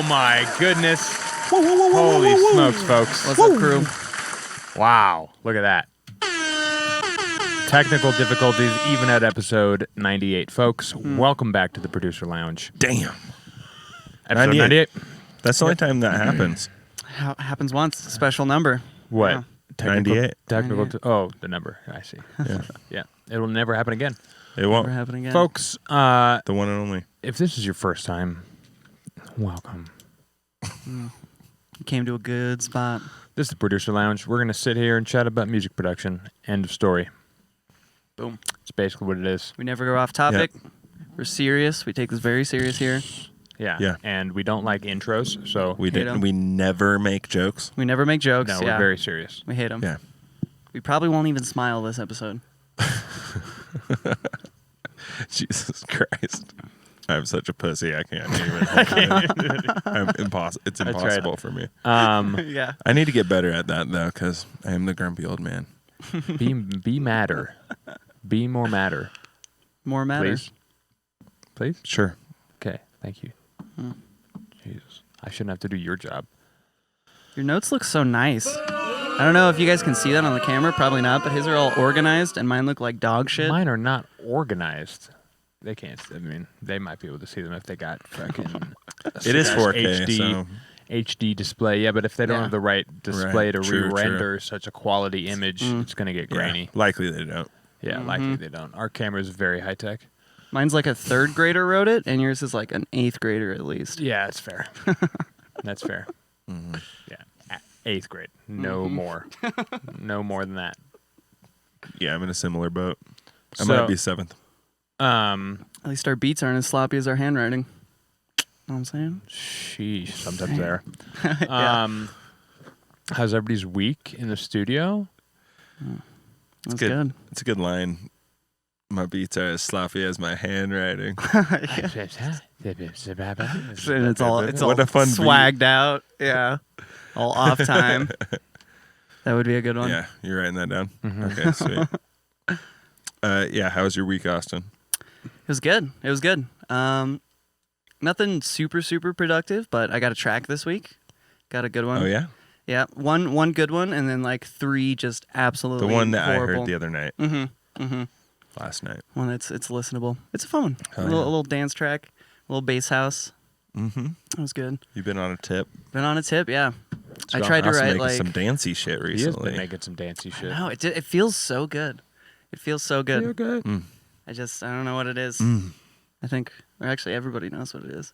my goodness. Holy smokes, folks. What's up, crew? Wow, look at that. Technical difficulties, even at episode 98. Folks, welcome back to the Producer Lounge. Damn. Episode 98. That's the only time that happens. Happens once. Special number. What? Yeah. 98. Oh, the number. I see. Yeah. It'll never happen again. It won't. Never happen again. Folks, The one and only. if this is your first time, welcome. You came to a good spot. This is the Producer Lounge. We're going to sit here and chat about music production. End of story. Boom. It's basically what it is. We never go off topic. We're serious. We take this very serious here. Yeah. And we don't like intros, so We Hate 'em. We never make jokes. We never make jokes. no, yeah. we're very serious. We hate them. Yeah. We probably won't even smile this episode. Jesus Christ. I'm such a pussy. I can't even. It's impossible for me. Yeah. I need to get better at that, though, because I am the grumpy old man. Be madder. Be more madder. More matter. Please? Sure. Okay, thank you. Jesus. I shouldn't have to do your job. Your notes look so nice. I don't know if you guys can see that on the camera. Probably not, but his are all organized, and mine look like dog shit. Mine are not organized. They can't. I mean, they might be able to see them if they got fucking. It is 4K, HD, so... HD display. Yeah, but if they don't Yeah. have the right display to True. re-render such a quality image, it's going to get grainy. Yeah, likely they don't. Yeah, likely they don't. Our camera is very high tech. Mine's like a 3rd grader wrote it, and yours is like an 8th grader at least. Yeah, it's fair. That's fair. Yeah, 8th grade. No more. No more than that. Yeah, I'm in a similar boat. I So- might be 7th. At least our beats aren't as sloppy as our handwriting. Know what I'm saying? Sheesh, sometimes there. Yeah. How's everybody's week in the studio? That's good. It's a good line. My beats are as sloppy as my handwriting. And it's all What a fun beat. swagged out. Yeah. All off time. That would be a good one. Yeah, you're writing that down? Okay, sweet. Yeah, how was your week, Austin? It was good. It was good. Nothing super productive, but I got a track this week. Got a good one. Oh, yeah? Yeah. One good one, and then like 3 just absolutely The one that horrible. I heard the other night. Mm-hmm. Last night. One that's it's listenable. It's a fun one. Oh, A little dance track, a little bass house. Mm-hmm. It was good. You've been on a tip. Been on a tip, yeah. I Austin tried to write making like some dancey shit He has recently. been making some dancey shit. no, it feels so good. It feels so good. You're good. I don't know what it is. Mm. I think, or actually, everybody knows what it is.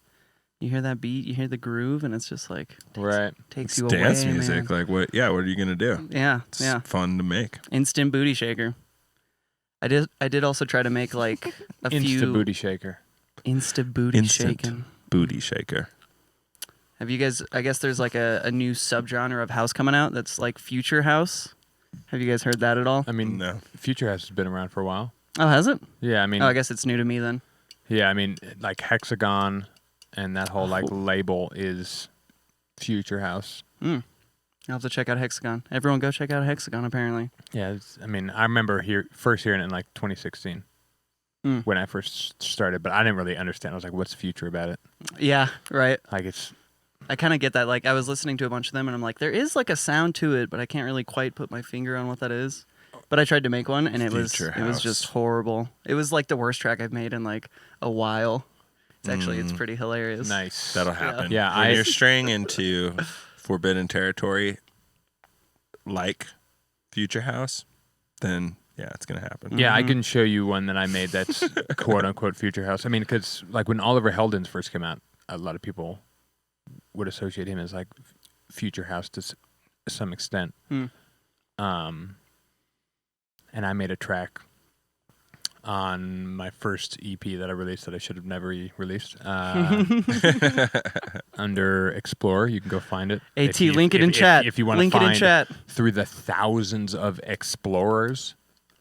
You hear that beat, you hear the groove, and it's just like Right. takes It's you dance away, music. man. Like, what? Yeah, what are you going to do? Yeah, It's yeah. fun to make. Instant booty shaker. I did also try to make like a Insta few booty shaker. Insta booty Instant shaking. booty shaker. Have you guys? I guess there's like a new subgenre of house coming out that's like future house. Have you guys heard that at all? I mean, No. Future House has been around for a while. Oh, has it? Yeah, I mean, Oh, I guess it's new to me then. yeah, I mean, like Hexagon and that whole like label is Future House. I'll have to check out Hexagon. Everyone go check out Hexagon, apparently. Yeah, I mean, I remember first hearing it in like 2016 when I first started, but I didn't really understand. I was like, what's future about it? Yeah, right. Like it's, I kind of get that. Like, I was listening to a bunch of them, and I'm like, there is like a sound to it, but I can't really quite put my finger on what that is. But I tried to make one, and it was Future just House. horrible. It was like the worst track I've made in like a while. It's pretty hilarious. nice. That'll happen. Yeah, when you're straying into forbidden territory like Future House, then yeah, it's going to happen. Yeah, I can show you one that I made that's quote unquote Future House. I mean, because like when Oliver Heldens first came out, a lot of people would associate him as like Future House to some extent. And I made a track on my first EP that I released that I should have never released under Explorer. You can go find it. AT, link it in chat. If you want link to it in find chat. through the thousands of Explorers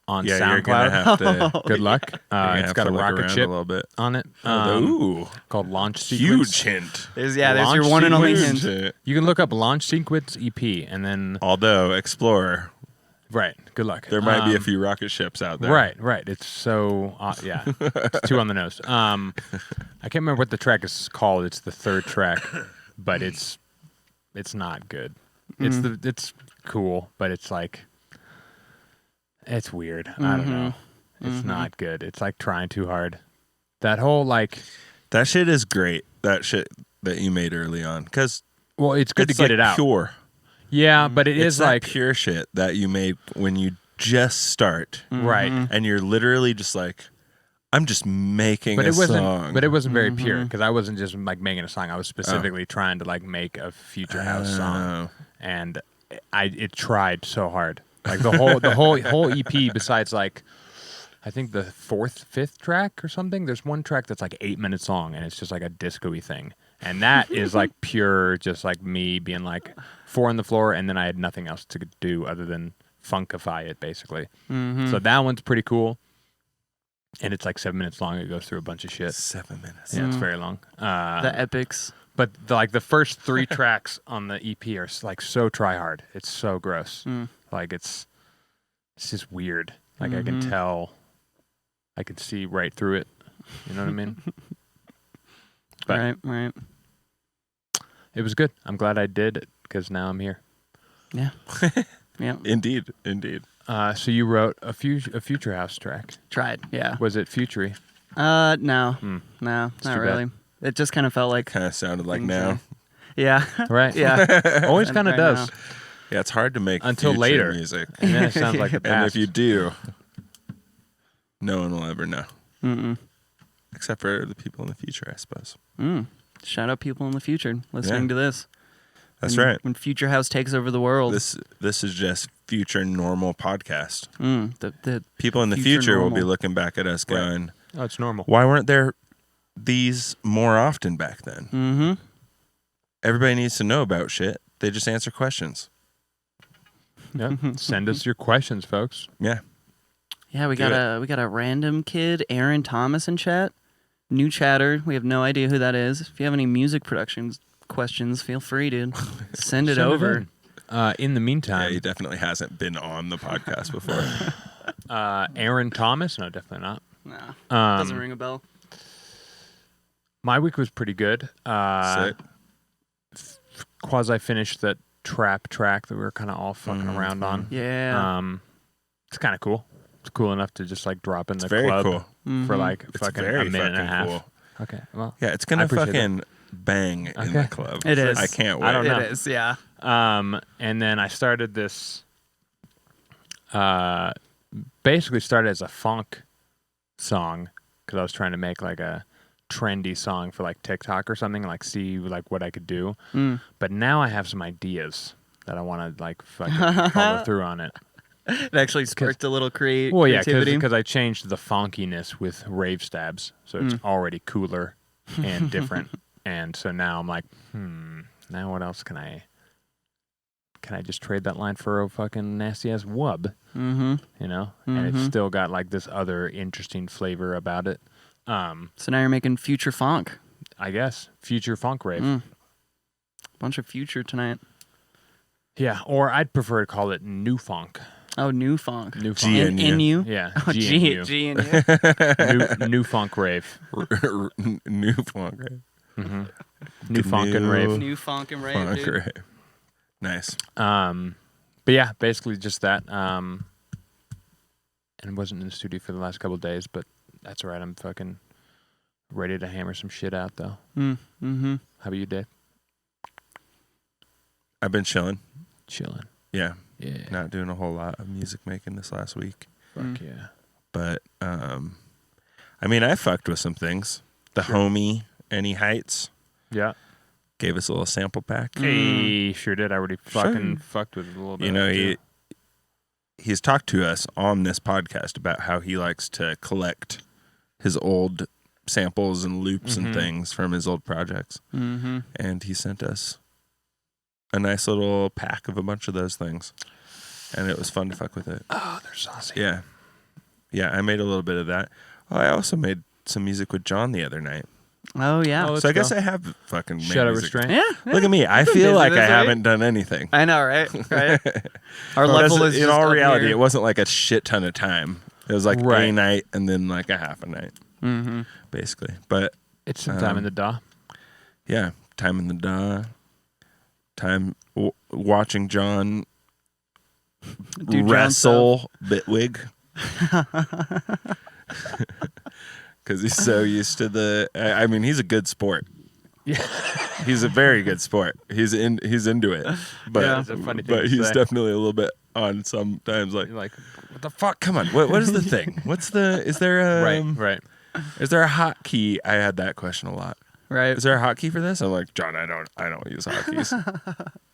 on Yeah, you're going to SoundCloud. have to... Good luck. It's It's got a rocket a ship little bit. on it Ooh, called Launch Sequence. huge hint. There's your Launch one and only sequence. hint. You can look up Launch Sequence EP and then Although Explorer, right. Good luck. there might be a few rocket ships out there. Right. It's so yeah, it's 2 on the nose. I can't remember what the track is called. It's the 3rd track, but it's not good. It's cool, but it's like it's weird. I don't know. It's not good. It's like trying too hard. That whole like That shit is great. That shit that you made early on, because well, it's good to get like it out. Pure. Yeah, but it It's is that like pure shit that you made when you just start, right. and you're literally just like, I'm just making But a it wasn't. song. But it wasn't very pure because I wasn't just like making a song. I was specifically trying to like make a future house song, and it tried so hard. Like the whole EP. Besides like, I think the fifth track or something. There's one track that's like 8 minutes long, and it's just like a disco-y thing, and that is like pure, just like me being like 4 on the floor, and then I had nothing else to do other than funkify it basically. So that one's pretty cool. And it's like 7 minutes long. It goes through a bunch of shit. 7 minutes. Yeah, it's very long. The epics. But the first 3 tracks on the EP are like so try hard. It's so gross. Like it's just weird. Like I can tell, I can see right through it. You know what I mean? But Right. it was good. I'm glad I did it because now I'm here. Yeah. Yeah. Indeed. So you wrote a Future House track. Tried. Yeah. Was it futury? No, too not bad. really. It just kind of felt like. Kind of sounded like things now. are- Yeah. Right. Yeah. Always kind of Right does. now. Yeah, it's hard to make Until future later. music. And then it sounds like the past. And if you do, no one will ever know. Mm-mm. Except for the people in the future, I suppose. Shout out people in the future listening to this. That's When- right. When Future House takes over the world. This is just future normal podcast. The People in the Future future will be normal. looking back at us going, Oh, it's normal. why weren't there these more often back then? Everybody needs to know about shit. They just answer questions. Yeah. Send us your questions, folks. Yeah. Yeah, we got a random kid, Aaron Thomas, in chat. New chatter. We have no idea who that is. If you have any music productions questions, feel free, dude. Send it over. In the Yeah, meantime, he definitely hasn't been on the podcast before. Aaron Thomas? No, definitely not. No, Um, doesn't ring a bell. My week was pretty good. Sick. Quasi finished that trap track that we were kind of all fucking around on. Yeah. It's kind of cool. It's cool enough to just like drop in the It's very club cool. for like It's fucking very a minute and a fucking half. cool. Okay, well, Yeah, it's I gonna appreciate fucking bang in Okay. the club. It is. I can't wait. I don't know. It is, yeah. and then I started this. Basically started as a funk song because I was trying to make like a trendy song for like TikTok or something, like see like what I could do. But now I have some ideas that I want to like fucking follow through on it. It actually sparked a little Well, yeah, creativity. because I changed the funkiness with rave stabs, so it's already cooler and different. And so now I'm like, now what else can I just trade that line for a fucking nasty ass wub? You know, and it's still got like this other interesting flavor about it. So now you're making future funk. I guess future funk rave. Bunch of future tonight. Yeah, or I'd prefer to call it new funk. Oh, new funk. New funk. GNU. In you? Yeah, Oh, GNU. GNU. new funk rave. New funk rave. New funk and rave. New funk and rave, Funk dude. rave. Nice. But yeah, basically just that. And wasn't in the studio for the last couple of days, but that's all right. I'm fucking ready to hammer some shit out, though. How about you, Dave? I've been chilling. Chilling. Yeah. Yeah. Not doing a whole lot of music making this last week. Fuck yeah. But I mean, I fucked with some things. The homie, Any Heights, Yeah. gave us a little sample pack. Hey, sure did. I already fucking fucked with it a little bit. You know, he's talked to us on this podcast about how he likes to collect his old samples and loops and things from his old projects. And he sent us a nice little pack of a bunch of those things. And it was fun to fuck with it. Oh, they're saucy. Yeah. Yeah, I made a little bit of that. Oh, I also made some music with John the other night. Oh, yeah. Oh, So I guess go. I have fucking made Shut up, music. restraint. Yeah. Look at me. I been feel busy like I this week. haven't done anything. I know, right? Right. Our Well, level that's- is in just all up reality, here. it wasn't like a shit ton of time. It was like a Right. night and then like a half a night, basically. But It's some time in the daw. yeah, time in the DAW, time watching John Do John wrestle Bitwig. Because he's so used to I mean, he's a good sport. Yeah. He's a very good sport. He's into it. But, Yeah. It's a funny thing but to he's say. definitely a little bit on sometimes like, You're like, what the fuck? come on, what is the thing? Is there a Right. Is there a hotkey? I had that question a lot. Right. Is there a hotkey for this? I'm like, John, I don't use hotkeys.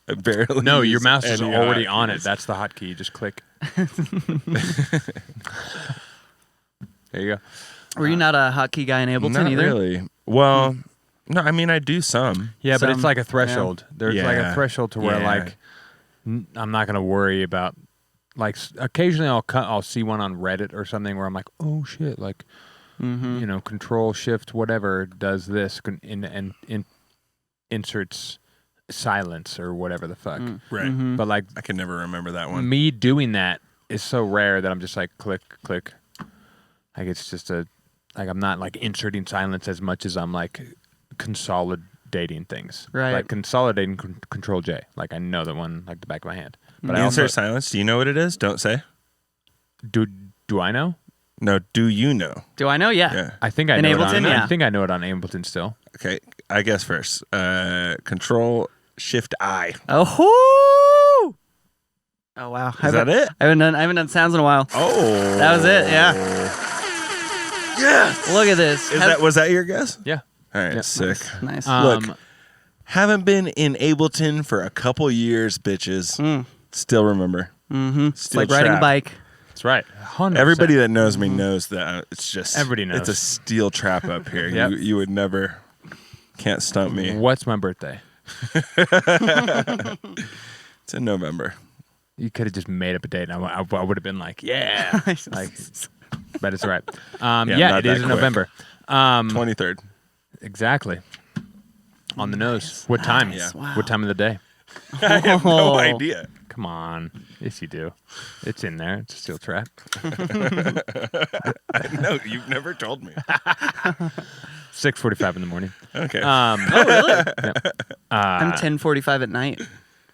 I barely. No, your use mouse is any already on it. hotkeys. That's the hotkey. You just click. There you go. Were you not a hotkey guy in Ableton Not either? really. Well, no, I mean I do some. Yeah, but it's Some- like a threshold. There's like a Yeah. threshold to where Yeah. like I'm not gonna worry about like occasionally I'll see one on Reddit or something where I'm like, oh shit, like Mm-hmm. you know, Control Shift whatever does this and inserts silence or whatever the fuck. Right. Mm-hmm. But like I can never remember that one. me doing that is so rare that I'm just like click. Like it's just like I'm not like inserting silence as much as I'm like consolidating things. Right. Like consolidating Control J. Like I know that one like the back of my hand. But I Insert also, silence. Do you know what it is? Don't say. do I know? No. Do you know? Do I know? Yeah. Yeah. I think I In know it Ableton, on, yeah. I think I know it on Ableton still. Okay. I guess first. Control Shift I. Oh. Oh wow. Is that it? I haven't done sounds in a while. Oh. That was it, yeah. Yes. Look at this. Was that your guess? Yeah. All right. Yeah. Sick. Nice. Look. Haven't been in Ableton for a couple years, bitches. Still remember. Mm-hmm. It's Still like riding a trapped. bike. That's right. 100%. Everybody that knows me knows that it's just Everybody knows. It's a steel trap up here. Yep. You would never can't stump me. What's my birthday? It's in November. You could have just made up a date and I would have been like, yeah. Like, but it's all right. Yeah, not it is that in quick. November. 23rd. Exactly. On the nose. What time? Yeah. Wow. What time of the day? I have no Oh. idea. Come on. Yes, you do. It's in there. It's a steel trap. No, you've never told me. 6:45 in the morning. Okay. Oh really? Yep. I'm 10:45 at night.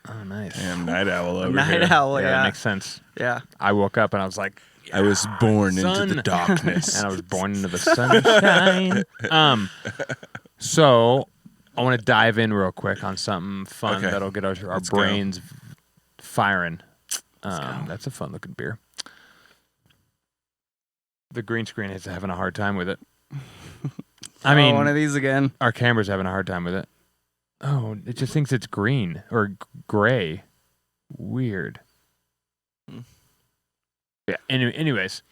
Oh, nice. Damn night owl over Night here. owl. yeah, Yeah. that makes sense. Yeah. I woke up and I was like, I was born into Sun. the darkness. and I was born into the sunshine. So I want to dive in real quick on something fun Okay. that'll get our Let's go. brains firing. That's a fun looking beer. The green screen is having a hard time with it. I mean, one of these again. our camera's having a hard time with it. Oh, it just thinks it's green or gray. Weird. Yeah. Anyways,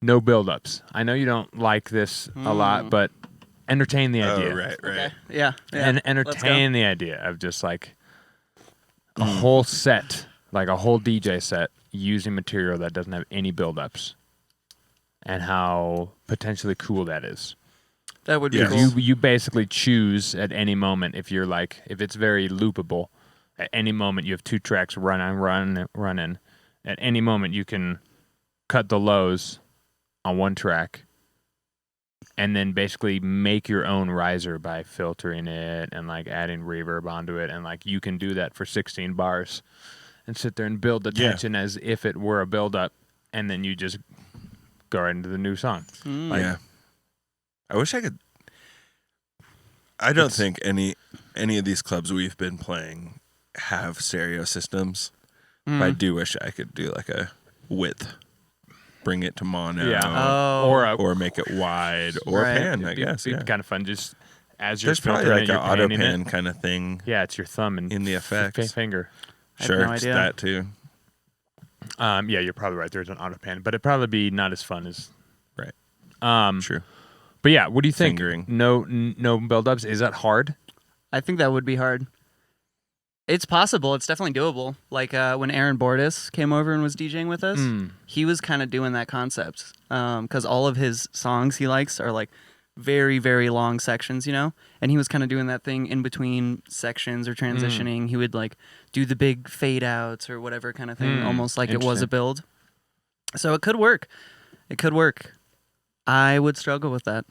no buildups. I know you don't like this a lot, but entertain the idea. Oh, right. Okay. Yeah. And Let's go. entertain the idea of just like a whole set, like a whole DJ set, using material that doesn't have any buildups, and how potentially cool that is. That would be Yes. cool. You basically choose at any moment if it's very loopable. At any moment you have two tracks running. At any moment you can cut the lows on one track, and then basically make your own riser by filtering it and like adding reverb onto it, and like you can do that for 16 bars, and sit there and build the tension as if it were a build up, and then you just go right into the new song. Like, Yeah. I wish I could. I don't think any of these clubs we've been playing have stereo systems. But I do wish I could do like a width, bring it to mono, Yeah. Oh. or make it wide or Right. pan. I It'd guess. be Yeah. kind of fun just as you're There's probably filtering like it, an you're auto panning pan it. kind of thing. Yeah, it's your thumb and In the effects. finger. I have Sure, no it's idea. that too. Yeah, you're probably right. There's an auto pan, but it'd probably be not as fun as Right. True. But yeah, what do you think? Fingering. No buildups. Is that hard? I think that would be hard. It's possible. It's definitely doable. Like when Aaron Bordis came over and was DJing with us, he was kind of doing that concept. Because all of his songs he likes are like very, very long sections, you know? And he was kind of doing that thing in between sections or transitioning. He would like do the big fade outs or whatever kind of thing, almost like it was a Interesting. build. So it could work. It could work. I would struggle with that.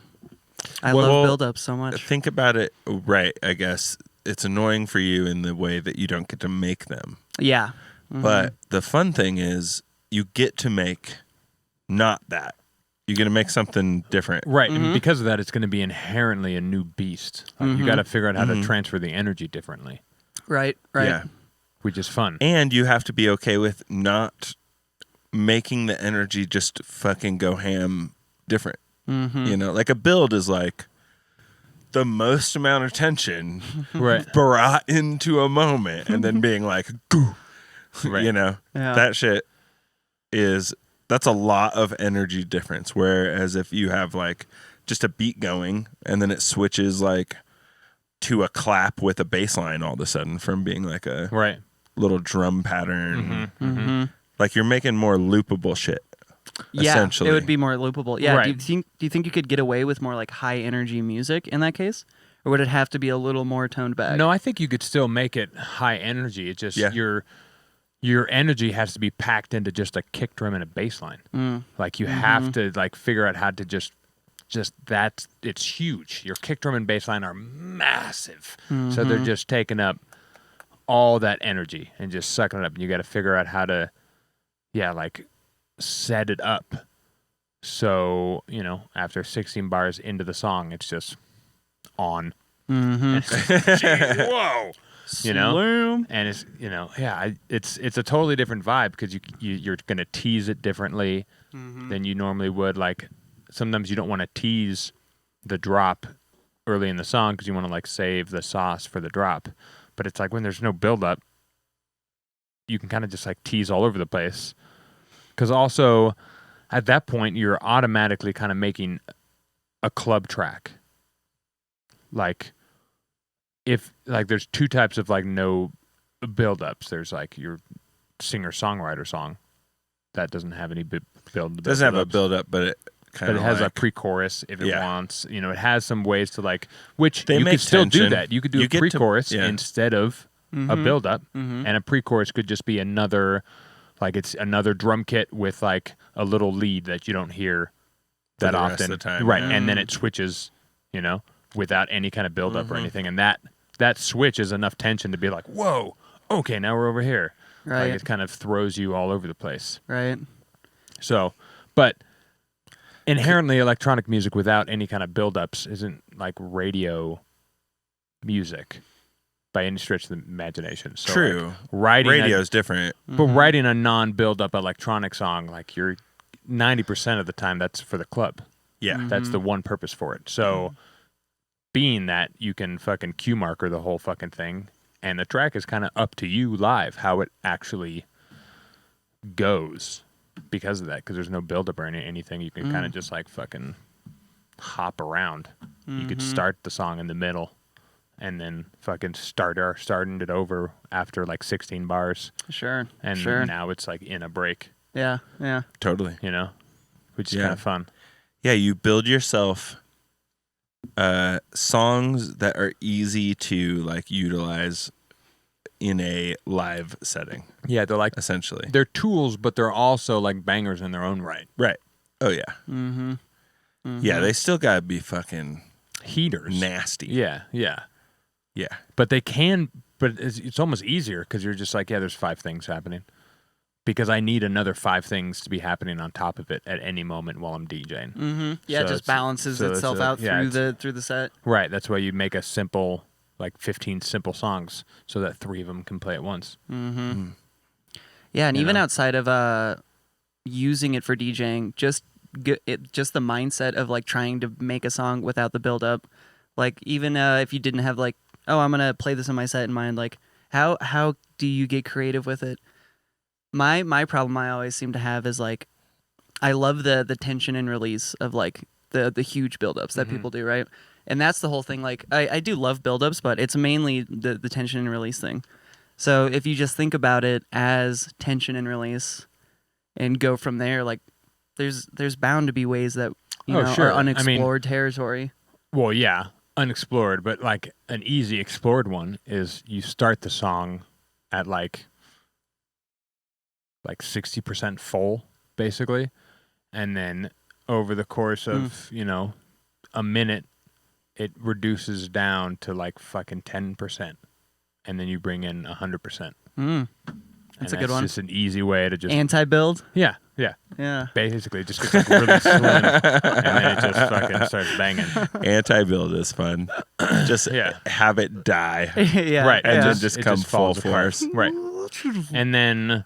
I Well, love buildups so much. Think about it, right? I guess it's annoying for you in the way that you don't get to make them. Yeah. But the fun thing is you get to make not that. You're going to make something different. Right, and because of that, it's going to be inherently a new beast. Like, you got to figure out how to transfer the energy differently, Right. Yeah. which is fun. And you have to be okay with not making the energy just fucking go ham different. You know, like a build is like the most amount of tension Right. brought into a moment and then being like, goo. Right. You know, Yeah. that shit that's a lot of energy difference. Whereas if you have like just a beat going and then it switches like to a clap with a bass line all of a sudden from being like a Right. little drum pattern, like you're making more loopable shit. Yeah, Essentially. it would be more loopable. Yeah. Right. Do you think you could get away with more like high energy music in that case, or would it have to be a little more toned back? No, I think you could still make it high energy. It's just your energy has to be packed into just a kick drum and a bass line. Like you have to like figure out how to just that. It's huge. Your kick drum and bass line are massive, so they're just taking up all that energy and just sucking it up. And you got to figure out how to, like set it up. So, after 16 bars into the song, it's just on. And it's like, "Jeez, whoa. Slam. And it's it's a totally different vibe because you're gonna tease it differently than you normally would. Like sometimes you don't want to tease the drop early in the song because you want to like save the sauce for the drop. But it's like when there's no build up, you can kind of just like tease all over the place. Because also at that point you're automatically kind of making a club track. Like if like there's two types of like no build-ups. There's like your singer-songwriter song that doesn't have any build. Doesn't have a build up, but it kind of has a pre-chorus if it wants. It has some ways to like which They you make could still do tension. that. You could do You a get to- pre-chorus yeah. instead of a build-up, and a pre-chorus could just be another like it's another drum kit with like a little lead that you don't hear For that the often, rest of the time, right? yeah. And then it switches, without any kind of build-up or anything, and that switch is enough tension to be like, whoa, okay, now we're over here. Right. Like it kind of throws you all over the place. Right. So, but inherently electronic music without any kind of build-ups isn't like radio music by any stretch of the imagination. So True. like, writing Radio's different. but writing a non-build-up electronic song, like you're 90% of the time that's for the club. Yeah. That's the one purpose for it. So being that you can fucking cue marker the whole fucking thing, and the track is kind of up to you live how it actually goes because of that, because there's no build-up or anything. You can kind of just like fucking hop around. You could start the song in the middle and then fucking starting it over after like 16 bars. Sure. And sure. now it's like in a break, Yeah. Yeah. Totally. which is Yeah. kind of fun. Yeah, you build yourself songs that are easy to like utilize in a live setting, Yeah, they're like essentially. they're tools, but they're also like bangers in their own right. Right. Oh yeah. Yeah, they still gotta be fucking Heaters. nasty. Yeah, yeah. Yeah. But they can, but it's almost easier because you're just like, there's 5 things happening. Because I need another 5 things to be happening on top of it at any moment while I'm DJing. Yeah, So it just it's- balances so it's itself a- out yeah, through the set. Right, that's why you make a simple, like 15 simple songs so that 3 of them can play at once. Yeah, and You even know? outside of using it for DJing, just just the mindset of like trying to make a song without the build up. Like even if you didn't have like, oh, I'm gonna play this in my set in mind, like how do you get creative with it? My problem I always seem to have is like I love the tension and release of like the huge buildups that people do, right? And that's the whole thing. Like I do love buildups, but it's mainly the tension and release thing. So if you just think about it as tension and release and go from there, like there's bound to be ways that sure. are I mean- unexplored territory. Well, yeah, unexplored, but like an easy explored one is you start the song at like 60% full, basically, and then over the course of a minute it reduces down to like fucking 10%, and then you bring in 100%. That's a good one. It's just an easy way to just Anti-build? yeah. Basically, it just gets like really slim, and then it just fucking starts banging. Anti-build is fun. Just have it die. Yeah. Right, And it then just come full falls apart. force. Right, and then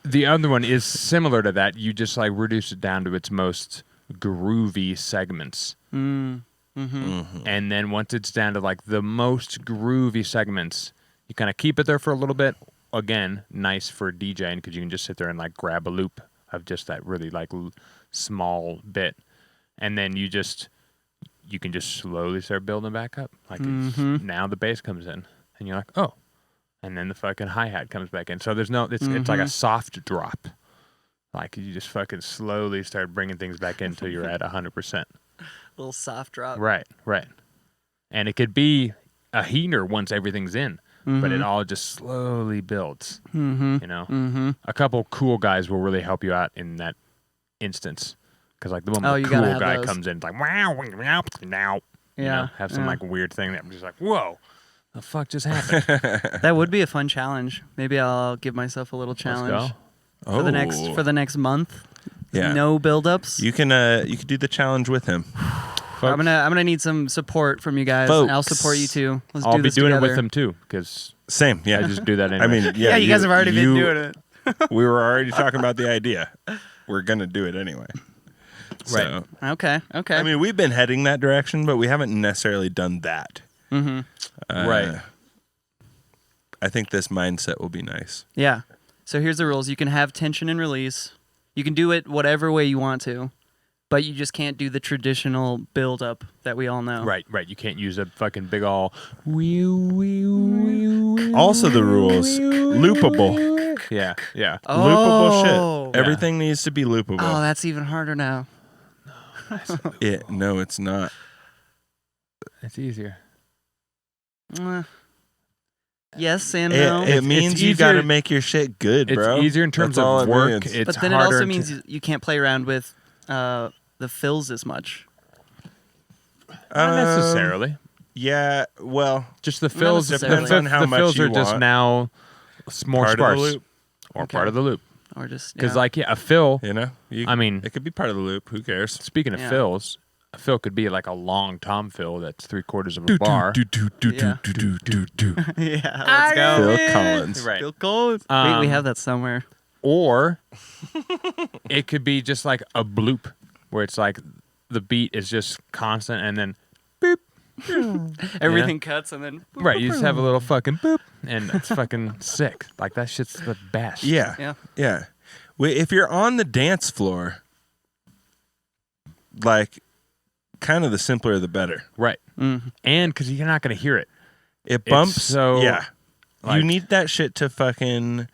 the other one is similar to that. You just like reduce it down to its most groovy segments. And then once it's down to like the most groovy segments, you kind of keep it there for a little bit. Again, nice for DJing because you can just sit there and like grab a loop of just that really like small bit, and then you can just slowly start building back up. Like now the bass comes in, and you're like, oh, and then the fucking hi-hat comes back in. So there's no, it's like a soft drop. Like you just fucking slowly start bringing things back in until you're at 100%. Little soft drop. Right. And it could be a heater once everything's in, but it all just slowly builds. You know, a couple cool guys will really help you out in that instance, because like the one where the cool guy comes in, like wow, now, you know, have some like weird thing that I'm just like, whoa, the fuck just happened? That would be a fun challenge. Maybe I'll give myself a little challenge. Let's go. For the next month. Yeah. No buildups. You can do the challenge with him. I'm gonna need some support from you guys. Folks. I'll support you too. I'll do be this doing together. it with them too, because Same. Yeah. I just do that anyway. I mean, Yeah, you guys have already been doing it. We were already talking about the idea. We're gonna do it anyway. Right. So, Okay. I mean, we've been heading that direction, but we haven't necessarily done that. Right. I think this mindset will be nice. Yeah. So here's the rules. You can have tension and release. You can do it whatever way you want to, but you just can't do the traditional build-up that we all know. Right. You can't use a fucking big all. Also, the rules loopable. Yeah. Loopable Oh. shit. Everything needs to be loopable. Oh, that's even harder now. No, it's not. It's easier. Yes and no. It means you got to make your shit good, It's bro. easier in terms That's all of it work. means. It's but then it harder also to- means you can't play around with the fills as much. Not necessarily. Yeah, well, Just the fills. necessarily. Depends on how the much fills you are just want. now more part sparse, of the loop, or Okay. part of the loop. Or just Because a fill. you know? I mean, it could be part of the loop. Who cares? speaking of Yeah. fills, a fill could be like a long tom fill that's 3/4 of a bar. Yeah. Yeah, let's go. Phil Collins. Right. Phil Collins. we Um, have that somewhere. Or it could be just like a bloop, where it's like the beat is just constant, and then Everything cuts and then right, you just have a little fucking boop, and it's fucking sick. Like that shit's the best. Yeah. If you're on the dance floor, like, kind of the simpler the better. Right. And because you're not gonna hear it. It bumps. so, yeah. You like- need that shit to fucking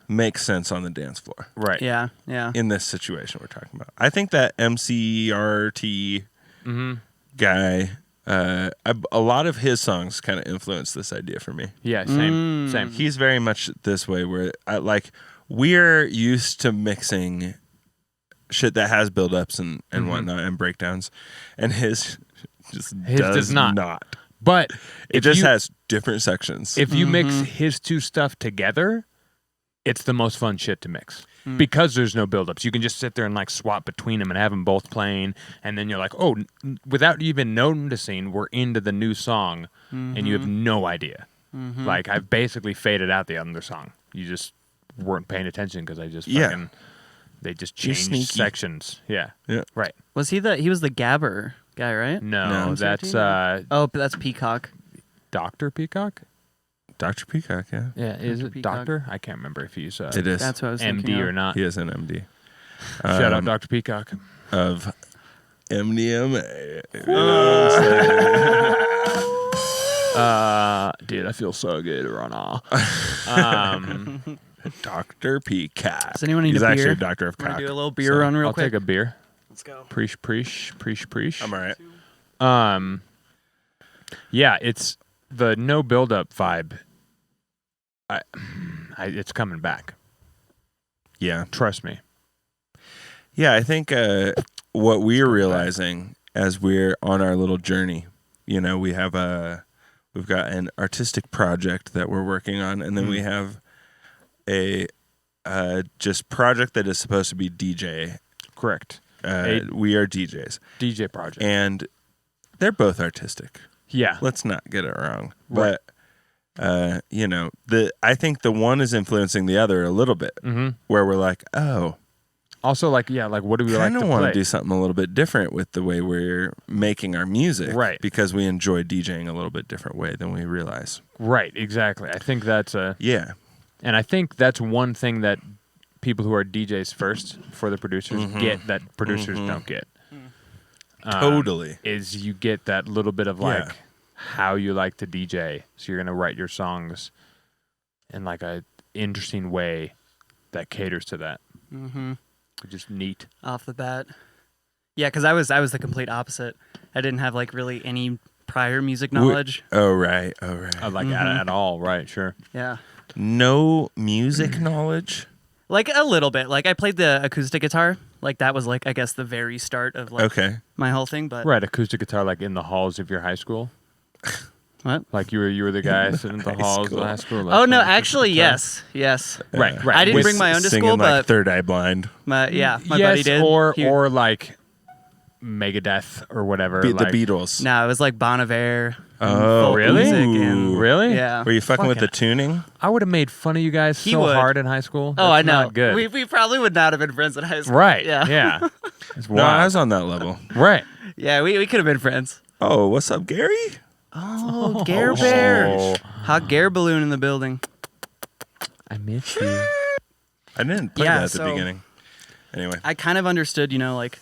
make sense on the dance floor. Right. Yeah. In this situation we're talking about, I think that MCRT guy, a lot of his songs kind of influenced this idea for me. Yeah. Same. He's very much this way, where we're used to mixing shit that has buildups and whatnot and breakdowns, and his does not. But It just has different sections. If you mix his two stuff together, it's the most fun shit to mix. Because there's no buildups. You can just sit there and like swap between them and have them both playing, and then you're like, oh, without even noticing, we're into the new song, and you have no idea. Like, I've basically faded out the other song. You just weren't paying attention because I just fucking, they just You're changed sneaky. sections. Yeah. Right. Was he was the Gabber guy, right? No, that's Oh, but that's Peacock. Dr. Peacock? Dr. Peacock, yeah. Yeah, is Dr. it Peacock. Doctor? I can't remember if he's It is. That's what I was MD thinking or of. not. He is an MD. Shout out Dr. Peacock. Of MDMA. Dude, I feel so good right now. Dr. Peacock. Does anyone need He's a beer? actually a doctor of Wanna cock. do a little beer run real I'll quick? take a beer. Let's go. Preach. I'm all right. Yeah, it's the no build-up vibe. It's coming back. Yeah. Trust me. Yeah, I think what we're realizing as we're on our little journey we have we've got an artistic project that we're working on, and then we have a just project that is supposed to be DJ. Correct. We are DJs. DJ project. And they're both artistic. Yeah. Let's not get it wrong. Right. But I think the one is influencing the other a little bit, where we're like, oh, also what do we like kind to of play? want to do something a little bit different with the way we're making our music, right? Because we enjoy DJing a little bit different way than we realize. Right. Exactly. I think that's and I think that's one thing that people who are DJs first for the producers get that producers don't get. Totally. Is you get that little bit of how you like to DJ. So you're going to write your songs in like a interesting way that caters to that. Mm-hmm. Which is neat. Off the bat. Yeah, because I was the complete opposite. I didn't have like really any prior music knowledge. Oh, right. At all. Right, sure. Yeah. No music knowledge? Like a little bit. Like I played the acoustic guitar. Like that was like, I guess, the very start of like my whole thing. But right, acoustic guitar like in the halls of your high school. What? Like you were the guy sitting in the halls of high school. Like, oh no, actually yes. Right. I didn't bring my own to school, but Third Eye Blind. My buddy did. Or like Megadeth or whatever. The Beatles. No, it was like Bon Iver. Oh, really? Really? Yeah. Were you fucking with the tuning? I would have made fun of you guys hard in high school. Oh, I know. Not good. We probably would not have been friends in high school. Right. Yeah. No, I was on that level. Right. Yeah, we could have been friends. Oh, what's up, Gary? Oh, Gare Bear. Hot Gare balloon in the building. I miss you. I didn't play that at the beginning. Anyway. I kind of understood, like,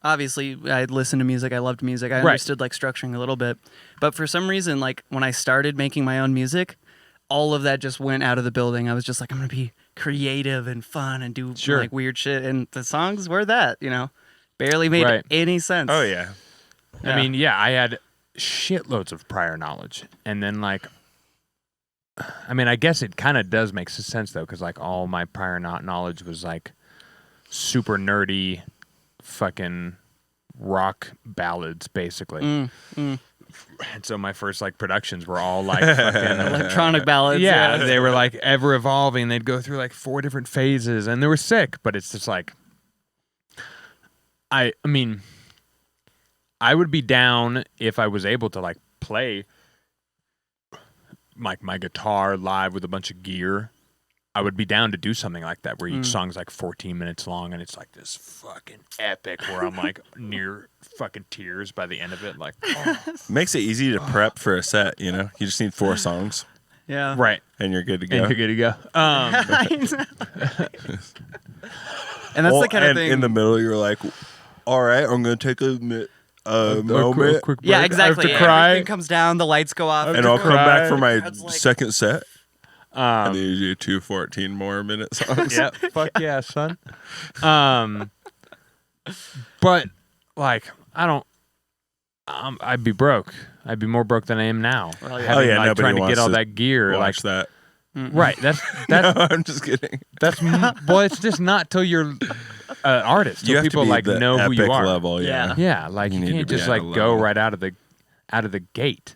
obviously I listened to music. I loved music. I understood like structuring a little bit. But for some reason, like when I started making my own music, all of that just went out of the building. I was just like, I'm going to be creative and fun and do like weird shit. And the songs were that, barely made any sense. Oh, yeah. I mean, I had shitloads of prior knowledge. And then I guess it kind of does make sense though, because like all my prior knowledge was like super nerdy fucking rock ballads basically. And so my first like productions were all like fucking electronic ballads. Yeah, they were like ever evolving. They'd go through like 4 different phases and they were sick, but it's just like I mean I would be down if I was able to like play like my guitar live with a bunch of gear. I would be down to do something like that where each song's like 14 minutes long and it's like this fucking epic where I'm like near fucking tears by the end of it. Like, makes it easy to prep for a set, You just need 4 songs. Yeah. Right. And you're good to go. And that's the kind of thing. In the middle, you're like, all right, I'm going to take a moment. Quick break. Yeah, exactly. I have to cry. Everything comes down, the lights go off. And I'll come back for my like, second set. And then you do 2 14 more minute songs. Yep. Fuck yeah, son. But like I'd be broke. I'd be more broke than I am now. Well, Having, nobody trying to wants get all to that gear. Watch that. Right. That's No, I'm just kidding. Well, it's just not till you're an artist. Till You have people to be like the know who you epic are. level, yeah. Yeah, like you need to can't be just at like a go level. right out of the gate.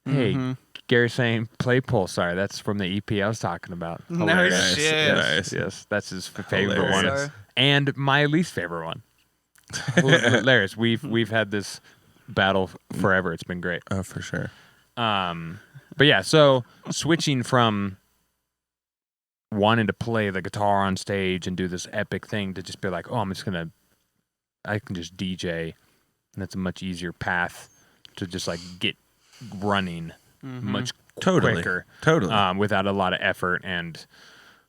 Hey, Gary's saying play Pulsar. That's from the EP I was talking about. No Hilarious. shit. Yes, that's his favorite one, Hilarious. and my least favorite one. Hilarious. We've had this battle forever. It's been great. Oh, for sure. But yeah, so switching from wanting to play the guitar on stage and do this epic thing to just be like, oh, I can just DJ, and that's a much easier path to just like get running much quicker. Totally. Without a lot of effort, and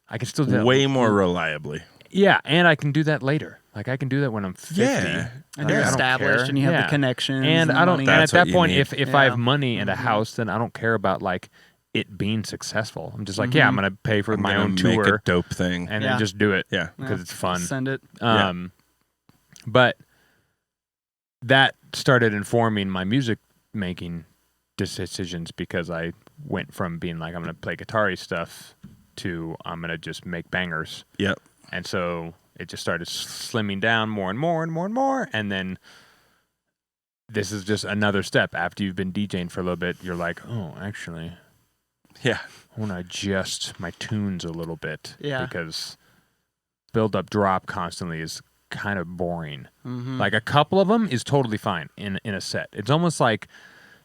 I can still do that way more reliably. Yeah, and I can do that later. Like I can do that when I'm 50. Yeah. And you're I don't established care. and you have Yeah. the connections. And I don't. money. And at That's that what you point, need. if I have money and a house, then I don't care about like it being successful. I'm just like, yeah, I'm gonna pay for my own Make tour a dope thing. and then just do it. Yeah. because it's fun. Send it. But that started informing my music making decisions because I went from being like I'm gonna play guitar-y stuff to I'm gonna just make bangers. Yep. And so it just started slimming down more and more and more and more. And then this is just another step. After you've been DJing for a little bit, you're like, oh, actually, Yeah. I want to adjust my tunes a little bit. Yeah. Because build up drop constantly is kind of boring. Mm-hmm. Like a couple of them is totally fine in a set. It's almost like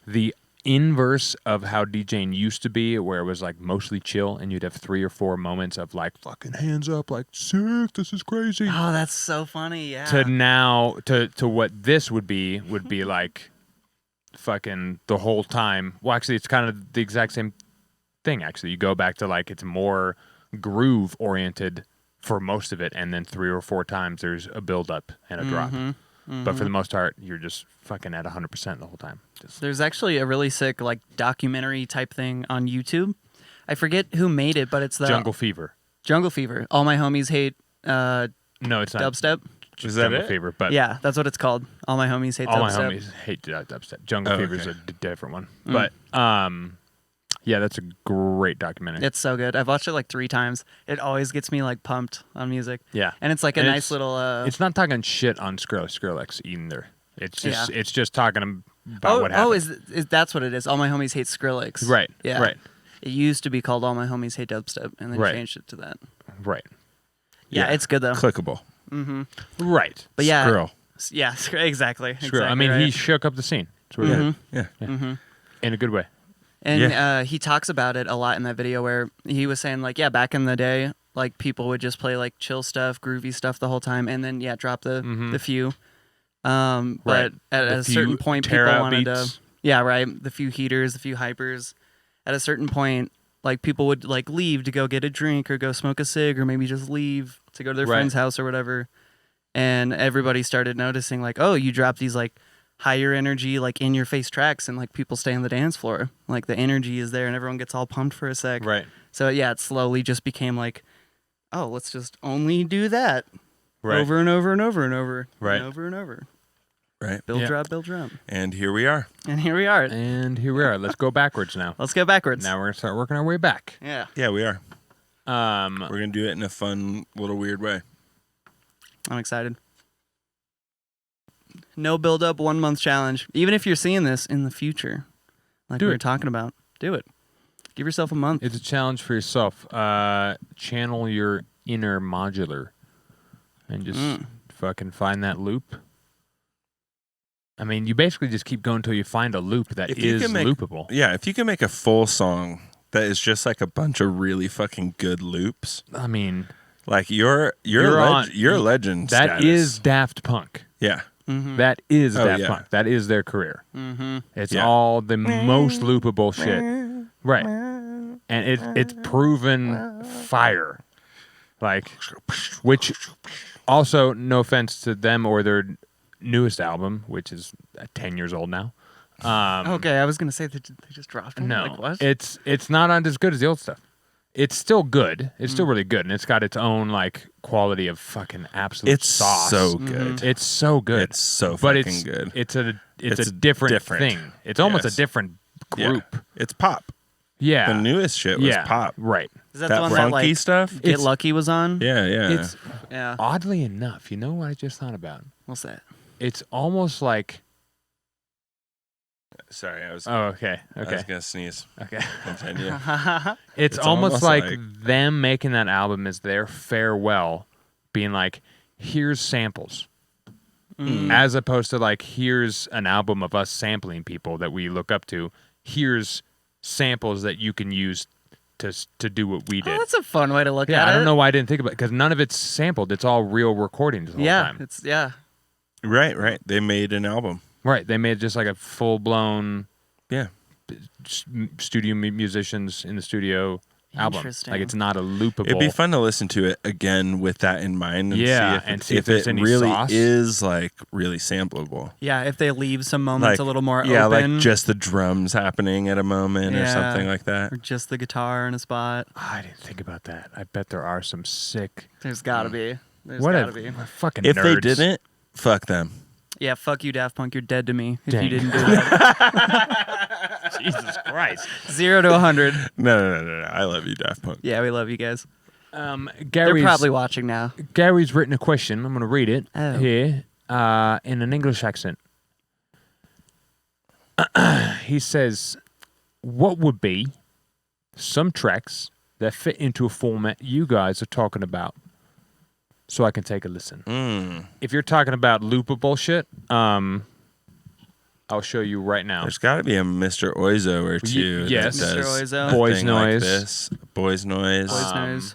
the inverse of how DJing used to be, where it was like mostly chill and you'd have 3 or 4 moments of like fucking hands up, like sick, this is crazy. Oh, that's so funny. Yeah. To now to what this would be like fucking the whole time. Well, actually it's kind of the exact same thing. Actually, you go back to like it's more groove oriented for most of it, and then 3 or 4 times there's a build up and a drop. But for the most part, you're just fucking at 100% the whole time. There's actually a really sick like documentary type thing on YouTube. I forget who made it, but it's the Jungle Fever. Jungle Fever. All my homies hate No, it's not dubstep. Is that Jungle it? Fever, but Yeah, that's what it's called. All my homies hate all dubstep. my homies hate dubstep. Jungle Fever's okay. a different one. But yeah, that's a great documentary. It's so good. I've watched it like 3 times. It always gets me like pumped on music. Yeah. And it's like a And nice little It's not talking shit on Skrillex either. It's just it's just talking about what happened. is that's what it is. All my homies hate Skrillex. Right. Yeah. Right. It used to be called All My Homies Hate Dubstep, and then Right. changed it to that. Right. Yeah, it's good though. Clickable. Right. But yeah, Squirrel. yeah, exactly. Screw it. I exactly mean, right. he shook up the scene. That's what he did. Yeah. In a good way. And Yeah. he talks about it a lot in that video where he was saying like, yeah, back in the day, like people would just play like chill stuff, groovy stuff the whole time, and then drop the few. But Right. at The a few certain point, people tear-out wanted beats. to, yeah, right, the few heaters, the few hypers. At a certain point, like people would like leave to go get a drink or go smoke a cig or maybe just leave to go to their Right. friend's house or whatever. And everybody started noticing like, oh, you drop these like higher energy, like in your face tracks, and like people stay on the dance floor. Like the energy is there and everyone gets all pumped for a sec. Right. So yeah, it slowly just became like, oh, let's just only do that Right. over and over and over and over Right. and over and over. Right. Build Yeah. drop, build drop. And here we are. And here we are. And here we are. Let's go backwards now. Let's go backwards. Now we're going to start working our way back. Yeah. Yeah, we are. Um, We're going to do it in a fun, little weird way. I'm excited. No build up 1 month challenge. Even if you're seeing this in the future, like Do we were it. talking about, do it. Give yourself a month. it's a challenge for yourself. Channel your inner modular and just fucking find that loop. I mean, you basically just keep going until you find a loop that If you is can make- loopable. Yeah, if you can make a full song that is just like a bunch of really fucking good loops, I mean, like you're on- a legend. that status. is Daft Punk. Yeah. That is Oh, Daft yeah. Punk. That is their career. It's Yeah. all the most loopable shit. Right. And it's proven fire. Like, which also, no offense to them or their newest album, which is 10 years old now. Okay, I was gonna say that they just dropped one. No, Like, what? it's not as good as the old stuff. It's still good. It's still really good, and it's got its own like quality of fucking absolute It's sauce. so good. It's so good. It's so but fucking it's good. It's a It's a different different. thing. It's almost Yes. a different group. Yeah. It's pop. Yeah, The newest shit was yeah, pop. right. Is that That the one funky that like stuff. Get It's- Lucky was on? Yeah, yeah. It's Yeah. oddly enough, you know what I just thought about? What's that? It's almost like Sorry, I was okay, I was okay, gonna sneeze. okay. Continue. It's It's almost almost like, like- them making that album is their farewell, being like, here's samples. As opposed to like, here's an album of us sampling people that we look up to. Here's samples that you can use to do what we Oh, did. that's a fun way to look Yeah, at it. I don't know why I didn't think about it, because none of it's sampled. It's all real recordings the whole Yeah, time. it's Right. They made an album. Right. They made just like a full-blown Yeah. studio musicians in the studio album. Interesting. Like, it's not a loopable. It'd be fun to listen to it again with that in mind and Yeah, see and if, see if if there's it any really sauce. is like really sampleable. Yeah, if they leave some moments Like, a little more yeah, open. like just the drums happening at a moment or Yeah. something like that. or just the guitar in a spot. I didn't think about that. I bet there are some sick. There's gotta be. There's What gotta a be. fucking If they nerds. didn't, fuck them. Yeah, fuck you, Daft Punk. You're dead to me if Dang. you didn't do that. Jesus Christ. 0 to 100. No. I love you, Daft Punk. Yeah, we love you guys. They're Gary's probably watching now. written a question. I'm going to read it Oh. here in an English accent. he says, what would be some tracks that fit into a format you guys are talking about so I can take a listen? If you're talking about loopable shit, I'll show you right now. There's got to be a Mr. Oizo or two. Yes. That Mr. does Oizo. a Boys thing Noise. Like this. Boys Noise. Boys Noise.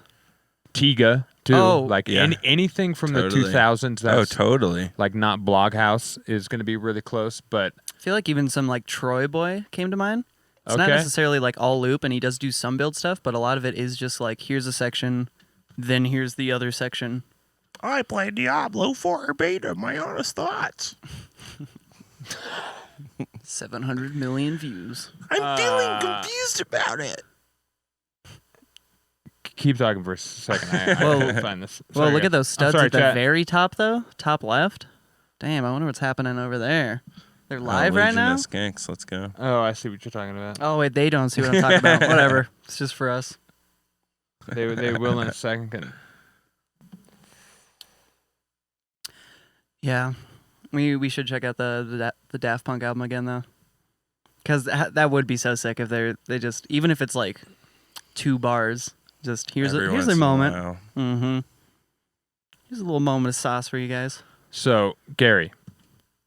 Tiga, too. Oh. Like Yeah. anything from Totally. the 2000s that's Oh, totally. like not Bloghouse is going to be really close, but I feel like even some like Troy Boy came to mind. It's not Okay. necessarily like all loop, and he does do some build stuff, but a lot of it is just like here's a section, then here's the other section. I played Diablo 4 beta. My honest thoughts. 700 million views. I'm feeling confused about it. keep talking for a second. I Well- will find this. Well, Sorry, look guys. at those I'm studs sorry, at the chat. very top, though. Top left. Damn, I wonder what's happening over there. They're live right Legion now? of Skanks. Let's go. Oh, I see what you're talking about. Oh, wait, they don't see what I'm talking about. Whatever. It's just for us. They will in a second. Yeah. We should check out the Daft Punk album again, though. Because that would be so sick if they just, even if it's like 2 bars, just here's Every their once in a moment. while. Mm-hmm. Here's a little moment of sauce for you guys. So, Gary,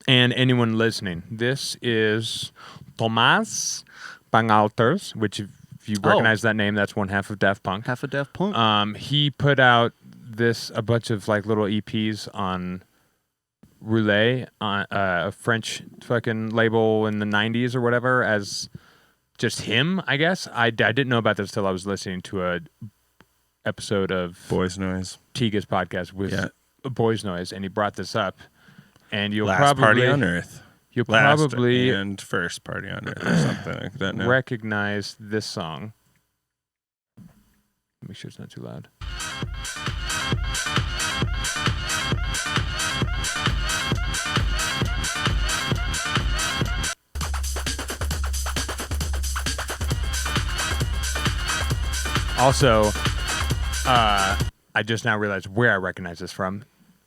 and anyone listening, this is Tomás Bangalters, which if you Oh. recognize that name, that's one half of Daft Punk. Half a Daft Punk. He put out a bunch of like little EPs on Roulette, on a French fucking label in the 90s or whatever, as just him, I guess. I didn't know about this till I was listening to a episode of Boys Noise. Tiga's podcast with Yeah. Boys Noise, and he brought this up. And you'll Last probably Party on Earth. you'll Last probably and First Party on Earth or something like that. No. recognize this song. Make sure it's not too loud. Also, I just now realized where I recognize this from.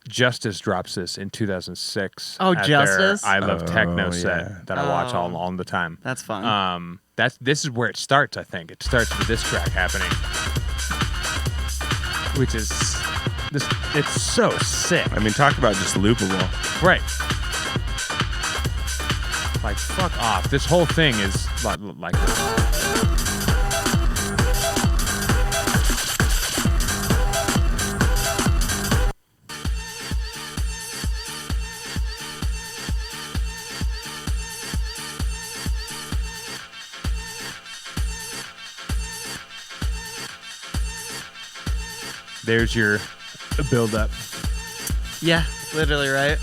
Justice drops this in 2006. Oh, at Justice? their I Love Techno Oh, set yeah. that I watch Oh. all the time. That's fun. This is where it starts. I think it starts with this track happening, which is this. It's so sick, I mean, talk about just loopable. right? Like fuck off. This whole thing is like there's your build-up. Yeah, literally, right?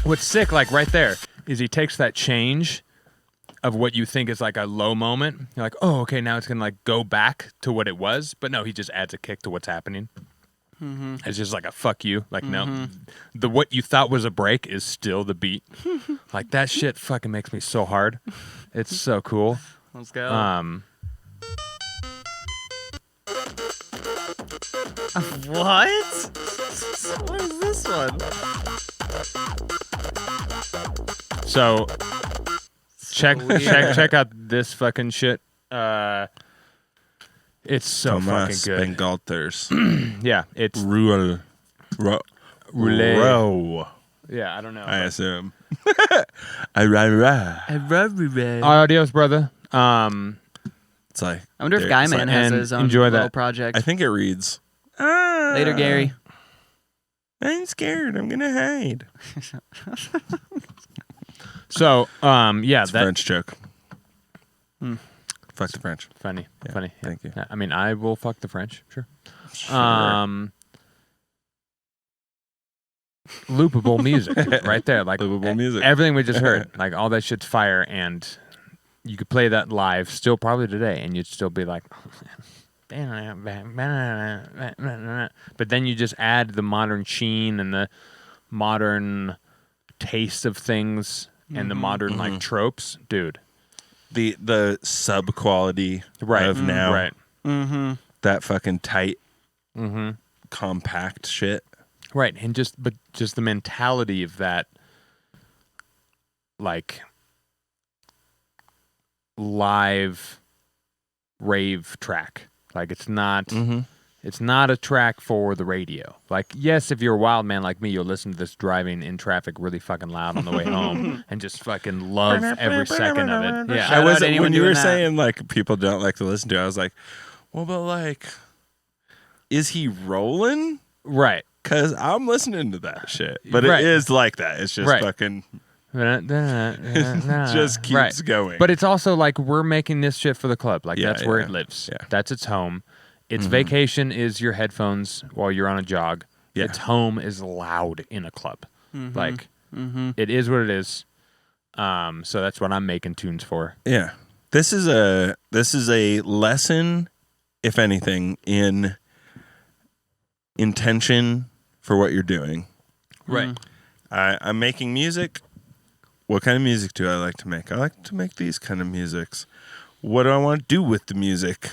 What's sick, like right there, is he takes that change of what you think is like a low moment. You're like, oh, okay, now it's gonna like go back to what it was, but no, he just adds a kick to what's happening. It's just like a fuck you. Like no, the what you thought was a break is still the beat. Like that shit fucking makes me so hard. It's so cool. Let's go. What? What is this one? So check weird. check out this fucking shit. It's so Thomas fucking good. Bangalters. Yeah, it's Roulette. Roulette. Row. yeah. I don't know. I assume. I Adios, brother. It's like. I wonder if there- Guy it's Man like- has and his own enjoy little that. project. I think it reads. Later, Gary. I'm scared. I'm gonna hide. So, yeah, It's a that French joke. Fuck the French. funny. Thank you. I mean, I will fuck the French, sure. Sure. Loopable music, right there, like Loopable music. Everything we just heard, like all that shit's fire, and you could play that live, still probably today, and you'd still be like, but then you just add the modern sheen and the modern taste of things and the modern like tropes, dude. The sub quality of now. Right. Mm-hmm. That fucking tight, compact shit. Right, and just the mentality of that, like, live rave track. Like it's not a track for the radio. Like, yes, if you're a wild man like me, you'll listen to this driving in traffic really fucking loud on the way home and just fucking love every second of it. Yeah. I wasn't, anyone when you doing were that. saying like people don't like to listen to it, I was like, well, but like, is he rolling? Right. Because I'm listening to that shit. But Right. it is like that. It's just Right. fucking, it just keeps going. But it's also like we're making this shit for the club. Like Yeah, that's where yeah, it lives. yeah. That's its home. Its vacation is your headphones while you're on a jog. Yeah. Its home is loud in a club. Like it is what it is. So that's what I'm making tunes for. Yeah. This is a lesson, if anything, in intention for what you're doing. Right. I'm making music. What kind of music do I like to make? I like to make these kind of musics. What do I want to do with the music?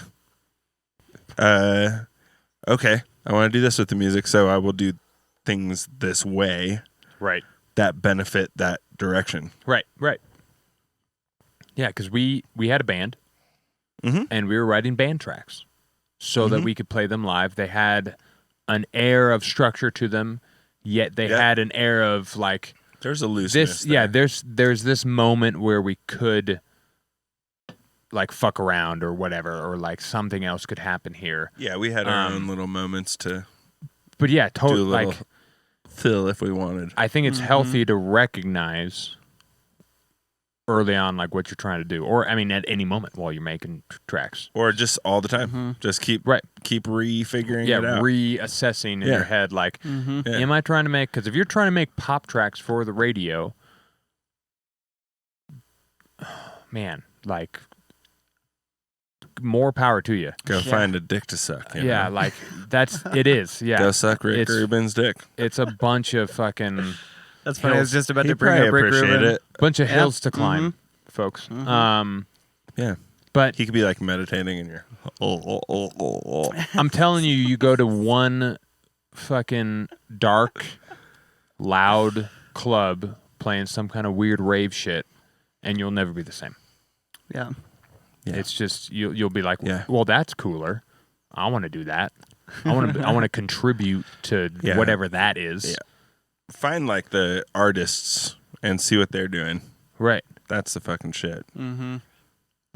Okay, I want to do this with the music, so I will do things this way Right. that benefit that direction. Right. Right. Yeah, because we had a band and we were writing band tracks so that we could play them live. They had an air of structure to them, yet they had an air of like There's a looseness this. Yeah, there. there's this moment where we could like fuck around or whatever, or like something else could happen here. Yeah, we had our own little moments to But yeah, do a totally. little Like fill if we wanted. I think it's healthy to recognize early on like what you're trying to do, or I mean at any moment while you're making tracks. Or just all the time. Just keep refiguring Yeah, it out. reassessing in your head like, Yeah. am I trying to make? Because if you're trying to make pop tracks for the radio, man, like more power to you. Go find a dick to suck. you Yeah, know? like it is. Yeah, Go suck Rick It's- Rubin's dick. it's a bunch of fucking That's funny. I was just about He'd to bring probably up Rick appreciate Rubin. it. bunch of Yeah. hills to climb, folks. Yeah. But He could be like meditating in your. I'm telling you, you go to one fucking dark, loud club playing some kind of weird rave shit, and you'll never be the same. Yeah. Yeah. It's just you'll be like, Yeah. well, that's cooler. I want to do that. I want to contribute to Yeah. whatever that is. Yeah. Find like the artists and see what they're doing. Right. That's the fucking shit.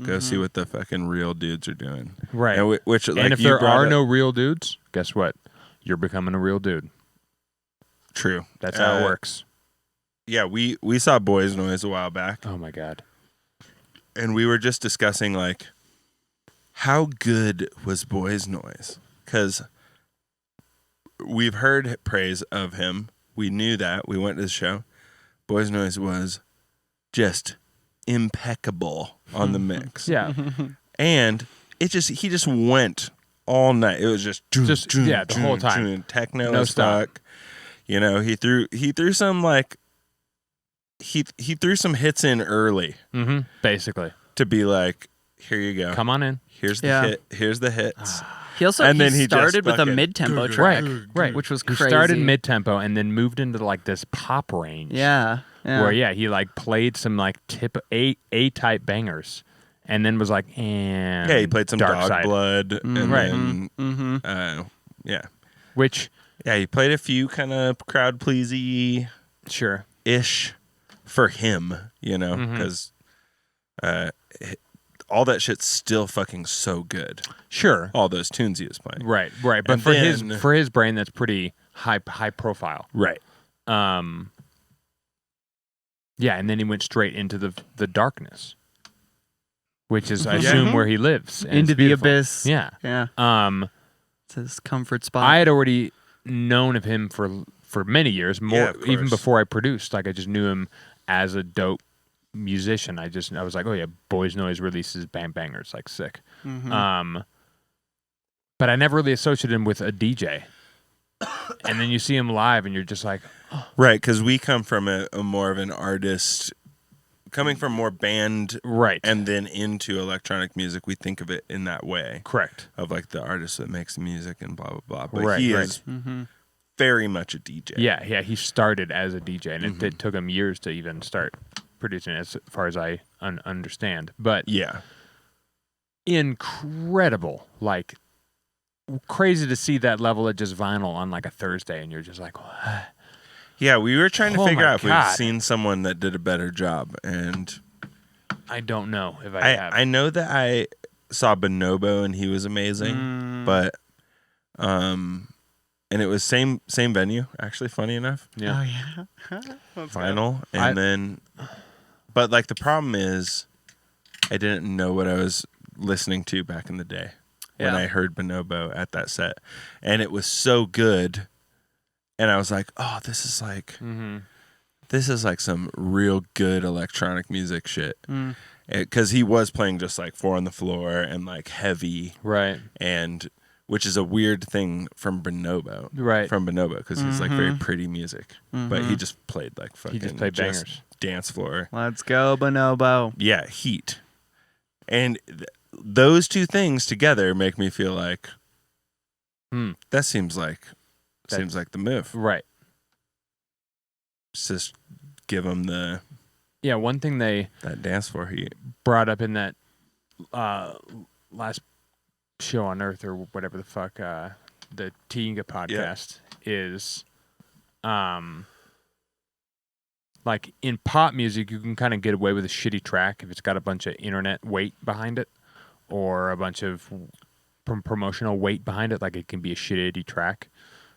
Go see what the fucking real dudes are doing. Right. And which, like, And if you there brought are up- no real dudes, guess what? You're becoming a real dude. True. That's how it works. Yeah, we saw Boys Noise a while back, Oh my god. and we were just discussing like how good was Boys Noise, because we've heard praise of him. We knew that. We went to the show. Boys Noise was just impeccable on the mix. Yeah. And he just went all night. It was just the whole time. techno No as stop. fuck. You know, he threw some like he threw some hits in early Basically. to be like, here you go. Come on in. Here's the Yeah. hit. Here's the hits. He also And then he just started with a fucking- mid-tempo track, Right. which was He crazy. started mid-tempo and then moved into like this pop range. Yeah. Where he like played some like A-type bangers and then was like, and Yeah, he played some Dark Dog Side. Blood and Right. then yeah. Which Yeah, he played a few kind of crowd pleasy sure. ish for him, you know, because all that shit's still fucking so good. Sure. All those tunes he was playing. Right. But And for then- his brain that's pretty high profile. Right. Yeah, and then he went straight into the darkness, which is I Yeah. assume where he lives. and Into it's the beautiful. abyss. Yeah. Yeah. It's his comfort spot. I had already known of him for many years, more Yeah, of even course. before I produced. Like I just knew him as a dope musician. I was like, oh yeah, Boys Noise releases bangers, like sick. But I never really associated him with a DJ. And then you see him live, and you're just like, Right, because we come from a more of an artist, coming from more band right, and then into electronic music. We think of it in that way, correct, of like the artist that makes music and blah, blah, blah. But Right, he right. is very much a DJ. yeah. He started as a DJ, and it took him years to even start. producing it, as far as I understand. But Yeah. incredible, like crazy to see that level of just vinyl on like a Thursday, and you're just like, what? Yeah, we were trying to Oh figure my out if we've God. seen someone that did a better job, and I don't know if I have. I know that I saw Bonobo and he was amazing, but and it was same venue, actually, funny enough. Yeah. Oh yeah. Let's go. Final, and then but like the problem is I didn't know what I was listening to back in the day when Yeah. I heard Bonobo at that set, and it was so good, and I was like, oh, this is like some real good electronic music shit, because he was playing just like Four on the Floor and like heavy, Right. and which is a weird thing from Bonobo, Right. because he's like very pretty music, but he just played like fucking He just played bangers. dance floor. Let's go, Bonobo. Yeah, heat. And those two things together make me feel like that seems like the move. Right. Just give them Yeah, one thing they that dance floor heat. brought up in that last show on Earth, or whatever the fuck, the Tinga podcast, is like in pop music, you can kind of get away with a shitty track if it's got a bunch of internet weight behind it, or a bunch of promotional weight behind it. Like it can be a shitty track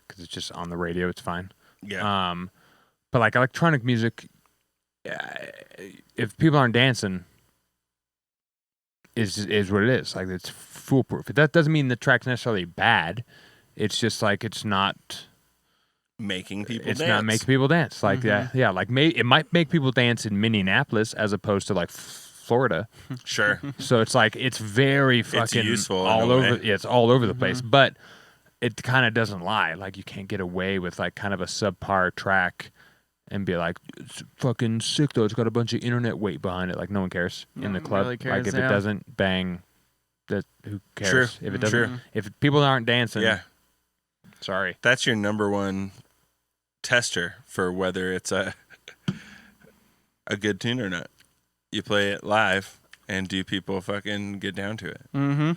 because it's just on the radio. It's fine. Yeah. But like electronic music, if people aren't dancing, is what it is. Like it's foolproof. That doesn't mean the track's necessarily bad. It's just like it's not making people it's dance. not making people dance. Like yeah, like it might make people dance in Minneapolis as opposed to like Florida. Sure. So it's like it's very fucking useful all in a over. way. Yeah, it's all over the place. But it kind of doesn't lie. Like you can't get away with like kind of a subpar track and be like, it's fucking sick though. It's got a bunch of internet weight behind it. Like no one cares in No the one club. really cares, Like if yeah. it doesn't bang, that who cares? True. If it doesn't, True. if people aren't dancing, Yeah. sorry. That's your number one tester for whether it's a good tune or not. You play it live, and do people fucking get down to it? Mm-hmm.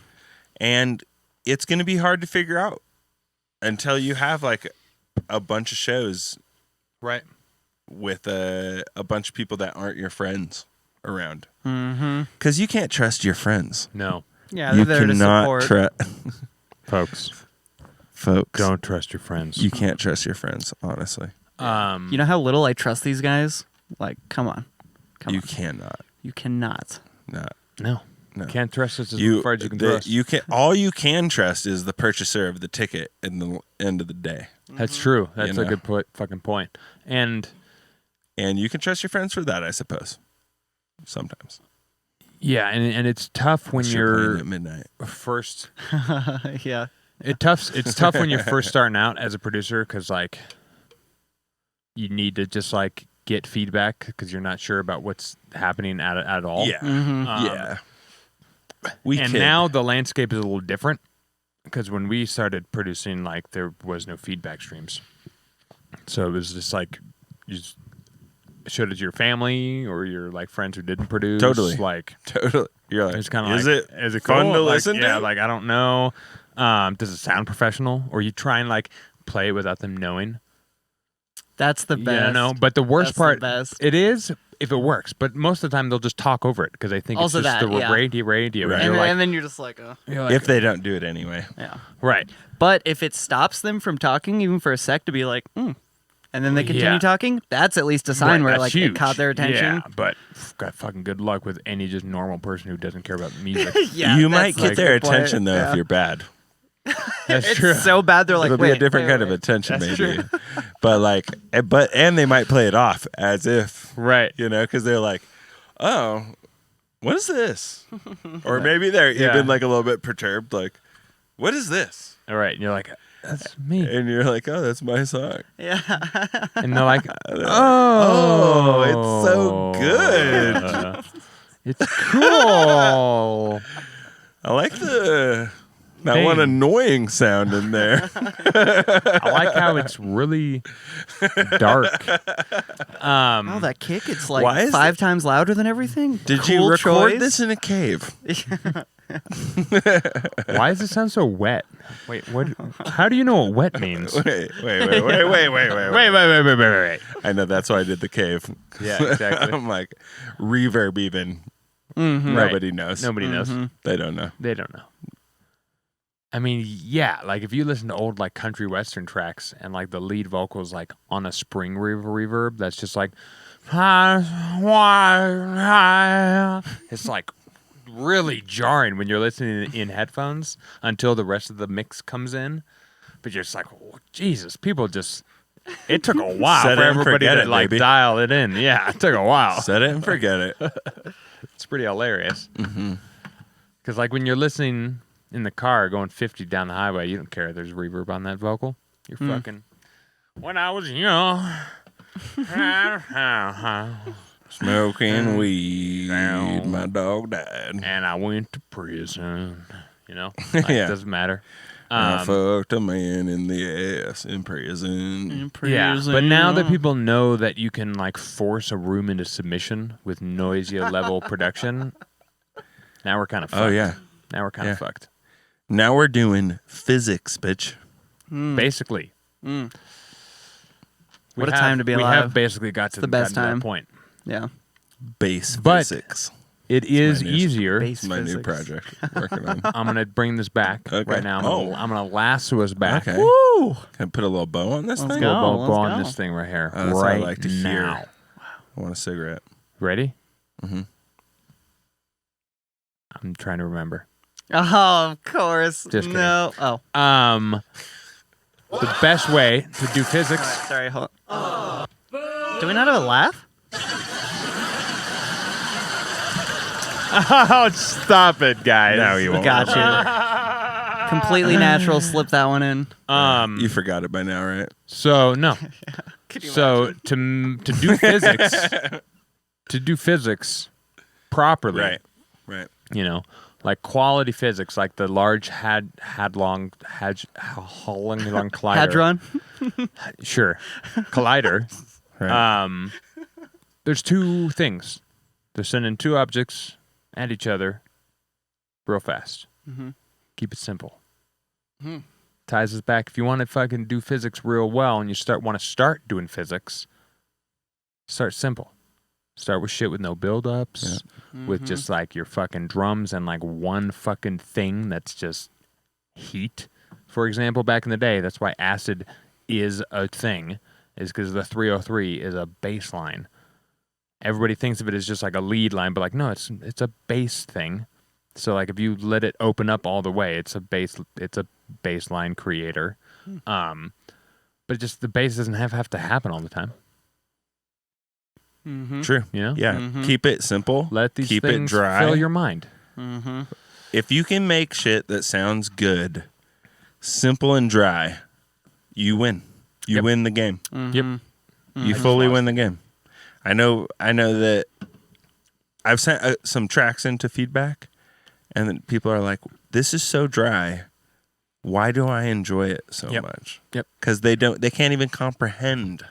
And it's going to be hard to figure out until you have like a bunch of shows Right. with a bunch of people that aren't your friends around. Mm-hmm. Because you can't trust your friends. No, Yeah, You they're there to cannot support. folks, folks. don't trust your friends. You can't trust your friends, honestly. You know how little I trust these guys? Like, come on. You cannot. You cannot. no, No. can't trust us as You far as you can trust. all you can trust is the purchaser of the ticket in the end of the day. That's true. That's You a know. good fucking point. And And you can trust your friends for that, I suppose. Sometimes. yeah, and it's tough when Unless you're playing at midnight. first. Yeah. It's tough when you're first starting out as a producer because like you need to just like get feedback because you're not sure about what's happening at all. Yeah. Mm-hmm. Yeah. And now the landscape is a little different because when we started producing, like there was no feedback streams, so it was just like you just showed it to your family or your like friends who didn't produce. Totally. Like Totally. You're like, it's kind of is like, it is it fun cool? to Like, listen yeah, to? like I don't know. Does it sound professional? Or you try and like play it without them knowing? That's the best. Yeah, no. But the worst That's part, the best. it is if it works. But most of the time they'll just talk over it because they think Also it's just that, the yeah. radio. Right. And And, you're like, and then you're just like, you're like, if they don't do it anyway. yeah. right. But if it stops them from talking even for a sec to be like, and then they continue Yeah. talking, that's at least a sign Right, where that's like huge. it caught their attention. Yeah, but got fucking good luck with any just normal person who doesn't care about music. Yeah, you that's might get like their the point. attention though Yeah. if you're bad. That's It's true. so bad they're like, It'll wait, be a different wait, kind of wait. attention, That's maybe. And they might play it off as if, Right. because they're like, oh, what is this? Or maybe they're Yeah. even like a little bit perturbed, like, what is this? All right. And you're like, that's me. And you're like, oh, that's my song. Yeah. And they're like, Oh, it's so good. It's cool. I like the That one annoying sound in there. I like how it's really dark. Oh, that kick! It's like Why is 5 times louder than everything. Did you Cool record choice. this in a cave? Why does it sound so wet? Wait, what? How do you know what wet means? Wait. Wait. I know that's why I did the cave. Yeah, exactly. I'm like, reverb even. Mm-hmm. Nobody knows. Nobody knows. They don't know. They don't know. I mean, yeah, like if you listen to old like country western tracks and like the lead vocals like on a spring reverb, that's just like, it's like really jarring when you're listening in headphones until the rest of the mix comes in. But you're just like, oh, Jesus, people just. It took a while Set for it and everybody forget to it, like baby. dial it in. Yeah, it took a while. Set it and forget it. It's pretty hilarious. Because like when you're listening in the car going 50 down the highway, you don't care if there's reverb on that vocal. You're fucking. When I was young, Smoking weed, my dog died. and I went to prison. You know, like, Yeah. It doesn't matter. I fucked a man in the ass in prison. Yeah, but now that people know that you can like force a room into submission with noisy level production, now we're kind of fucked. Oh, yeah. Now we're kind of fucked. Now we're doing physics, bitch. Basically. What a time to be We alive. have basically got to the best gotten to time. that point. Yeah. Base But- physics. It is my news. easier. Base It's my new physics. project I'm working on. I'm gonna bring this back Okay. right now. Oh. I'm gonna lasso us back. Okay. Woo! Can I put a little bow on this Let's thing? go. Go let's on go. this thing right here. That's what I right like to now. hear. I want a cigarette. Ready? Mm-hmm. I'm trying to remember. Oh, of course. Just kidding. No. Oh. The best way to do physics. Sorry. Hold on. Do we not have a laugh? Oh, stop it, guys. No, you won't. Got you. Completely natural. Slip that one in. You forgot it by now, right? So no. Could you So to do physics, properly, Right. you know, like quality physics, like the large hadron collider. Hadron? Sure, collider. Right. There's two things. They're sending two objects at each other real fast. Keep it simple. Ties us back. If you want to fucking do physics real well and you want to start doing physics, start simple. Start with shit with no buildups, with just like your fucking drums and like one fucking thing that's just heat. For example, back in the day, that's why acid is a thing, is because the 303 is a bass line. Everybody thinks of it as just like a lead line, but like no, it's a bass thing. So like if you let it open up all the way, it's a bass line creator. But just the bass doesn't have to happen all the time. True. You know? Yeah. Keep it simple. Let these Keep things it dry. fill your mind. If you can make shit that sounds good, simple and dry, you win. You win the game. Yep. You fully win the game. I know that I've sent some tracks into feedback, and then people are like, "This is so dry. Why do I enjoy it so much?" Yep. Because they can't even comprehend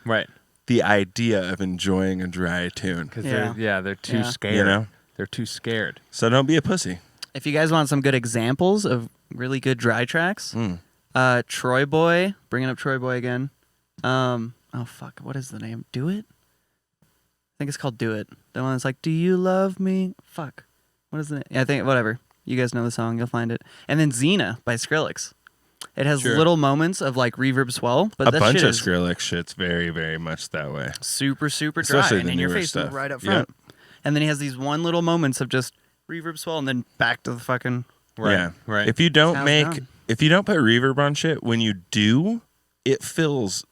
Right. the idea of enjoying a dry tune. Because Yeah. they're too Yeah. scared. You know? They're too scared. So don't be a pussy. If you guys want some good examples of really good dry tracks, Troy Boy, bringing up Troy Boy again. Oh, fuck. What is the name? Do It? I think it's called Do It. The one that's like, do you love me? Fuck. What is the name? I think, whatever. You guys know the song. You'll find it. And then Xena by Skrillex. It has little moments of like reverb swell, but A that bunch shit of is Skrillex shit's very, very much that way. super, super dry Especially and the in your newer face stuff. and right up front. And then he has these one little moments of just reverb swell and then back to the fucking... Right. Yeah. Right. If you don't Sounds make, done. if you don't put reverb on shit, when you do, it fills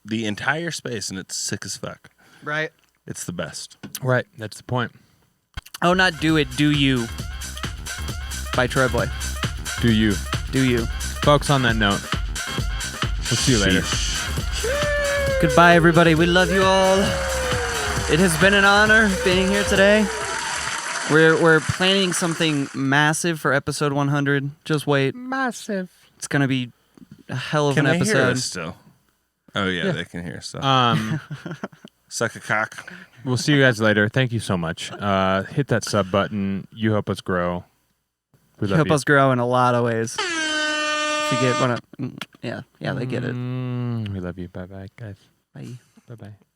the entire space and it's sick as fuck. Right. It's the best. Right. That's the point. Oh, not Do It, Do You by Troy Boy. Do you. Do You. Folks, on that note, we'll see you later. Goodbye, everybody. We love you all. It has been an honor being here today. We're planning something massive for episode 100. Just wait. Massive. It's gonna be a hell of Can an they episode. hear us still? Oh yeah, they can hear us still. Suck a cock. We'll see you guys later. Thank you so much. Hit that sub button. You help us grow. We love Help you. us grow in a lot of ways. If you get one, yeah, they get it. We love you. Bye bye, guys. Bye. Bye bye.